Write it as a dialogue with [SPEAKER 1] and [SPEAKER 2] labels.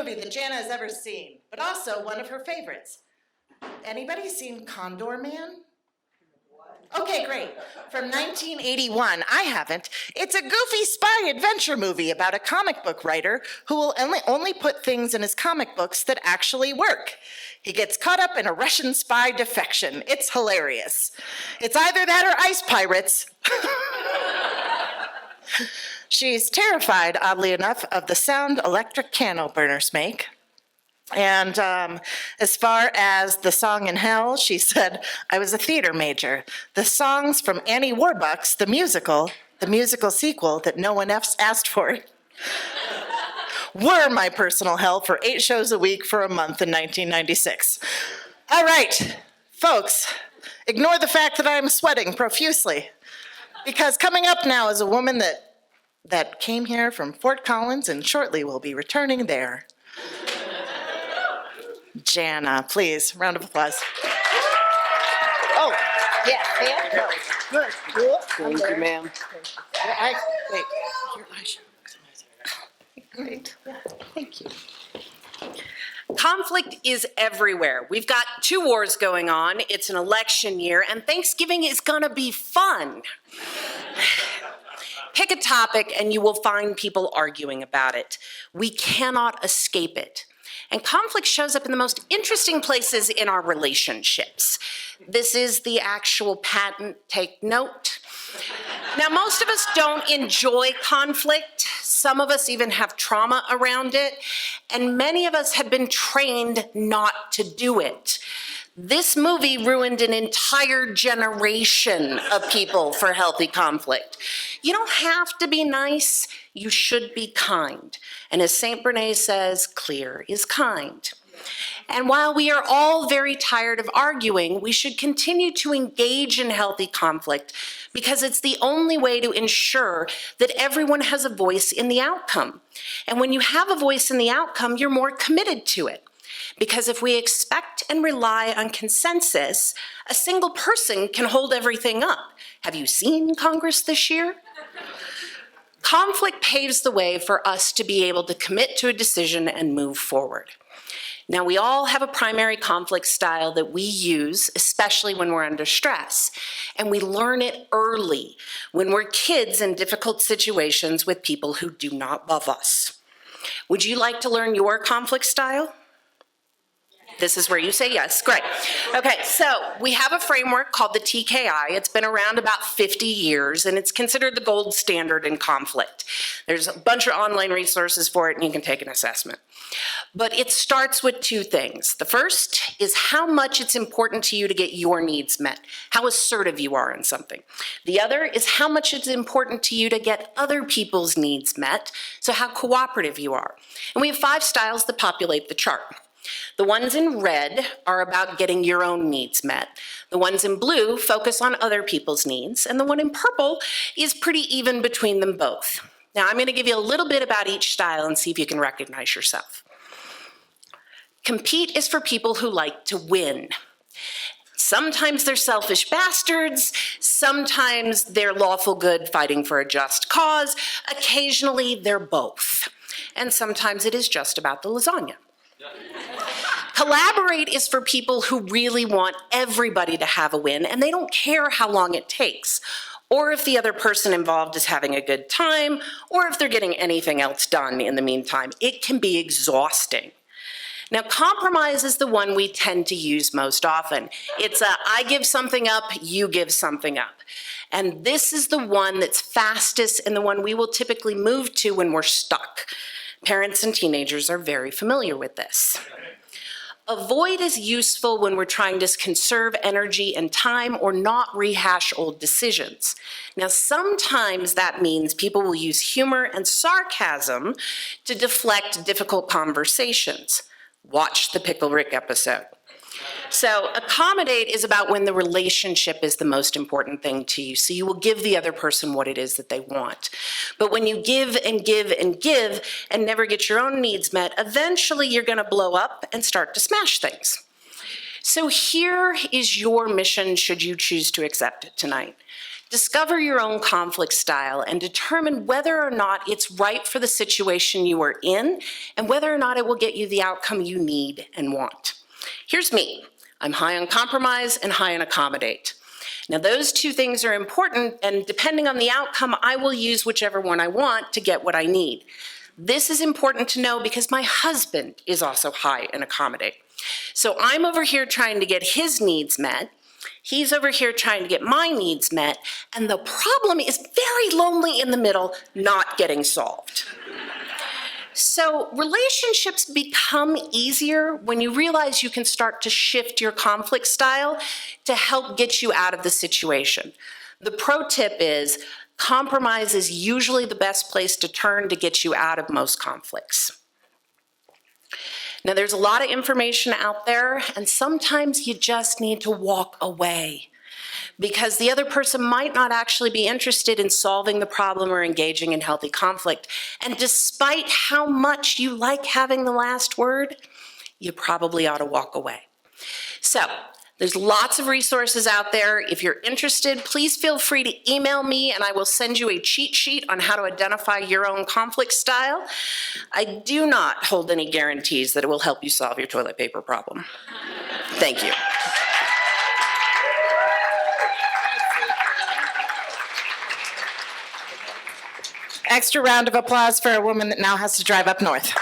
[SPEAKER 1] movie that Jana has ever seen, but also one of her favorites. Anybody seen Condor Man? Okay, great. From 1981. I haven't. It's a goofy spy adventure movie about a comic book writer who will only put things in his comic books that actually work. He gets caught up in a Russian spy defection. It's hilarious. It's either that or ice pirates. She's terrified, oddly enough, of the sound electric candle burners make. And as far as the song in Hell, she said, I was a theater major. The songs from Annie Warbucks, the musical sequel that no one else asked for, were my personal hell for 8 shows a week for a month in 1996. All right, folks, ignore the fact that I'm sweating profusely, because coming up now is a woman that came here from Fort Collins and shortly will be returning there. Jana, please, round of applause. Oh, yeah, yeah, no, good.
[SPEAKER 2] Thank you, ma'am.
[SPEAKER 1] Wait, your eyes. Great, thank you.
[SPEAKER 2] Conflict is everywhere. We've got 2 wars going on. It's an election year, and Thanksgiving is gonna be fun. Pick a topic and you will find people arguing about it. We cannot escape it. And conflict shows up in the most interesting places in our relationships. This is the actual patent, take note. Now, most of us don't enjoy conflict. Some of us even have trauma around it. And many of us have been trained not to do it. This movie ruined an entire generation of people for healthy conflict. You don't have to be nice, you should be kind. And as Saint Bernays says, clear is kind. And while we are all very tired of arguing, we should continue to engage in healthy conflict because it's the only way to ensure that everyone has a voice in the outcome. And when you have a voice in the outcome, you're more committed to it. Because if we expect and rely on consensus, a single person can hold everything up. Have you seen Congress this year? Conflict paves the way for us to be able to commit to a decision and move forward. Now, we all have a primary conflict style that we use, especially when we're under stress. And we learn it early when we're kids in difficult situations with people who do not love us. Would you like to learn your conflict style? This is where you say yes, great. Okay, so we have a framework called the TKI. It's been around about 50 years, and it's considered the gold standard in conflict. There's a bunch of online resources for it, and you can take an assessment. But it starts with 2 things. The first is how much it's important to you to get your needs met, how assertive you are in something. The other is how much it's important to you to get other people's needs met, so how cooperative you are. And we have 5 styles that populate the chart. The ones in red are about getting your own needs met. The ones in blue focus on other people's needs, and the one in purple is pretty even between them both. Now, I'm going to give you a little bit about each style and see if you can recognize yourself. Compete is for people who like to win. Sometimes they're selfish bastards, sometimes they're lawful good fighting for a just cause, occasionally they're both, and sometimes it is just about the lasagna. Collaborate is for people who really want everybody to have a win, and they don't care how long it takes, or if the other person involved is having a good time, or if they're getting anything else done in the meantime. It can be exhausting. Now, compromise is the one we tend to use most often. It's a I give something up, you give something up. And this is the one that's fastest and the one we will typically move to when we're stuck. Parents and teenagers are very familiar with this. Avoid is useful when we're trying to conserve energy and time or not rehash old decisions. Now, sometimes that means people will use humor and sarcasm to deflect difficult conversations. Watch the Pickle Rick episode. So accommodate is about when the relationship is the most important thing to you. So you will give the other person what it is that they want. But when you give and give and give and never get your own needs met, eventually you're going to blow up and start to smash things. So here is your mission should you choose to accept it tonight. Discover your own conflict style and determine whether or not it's right for the situation you are in and whether or not it will get you the outcome you need and want. Here's me. I'm high on compromise and high on accommodate. Now, those two things are important, and depending on the outcome, I will use whichever one I want to get what I need. This is important to know because my husband is also high in accommodate. So I'm over here trying to get his needs met. He's over here trying to get my needs met, and the problem is very lonely in the middle, not getting solved. So relationships become easier when you realize you can start to shift your conflict style to help get you out of the situation. The pro tip is compromise is usually the best place to turn to get you out of most conflicts. Now, there's a lot of information out there, and sometimes you just need to walk away because the other person might not actually be interested in solving the problem or engaging in healthy conflict. And despite how much you like having the last word, you probably ought to walk away. So, there's lots of resources out there. If you're interested, please feel free to email me and I will send you a cheat sheet on how to identify your own conflict style. I do not hold any guarantees that it will help you solve your toilet paper problem. Thank you.
[SPEAKER 1] Extra round of applause for a woman that now has to drive up north.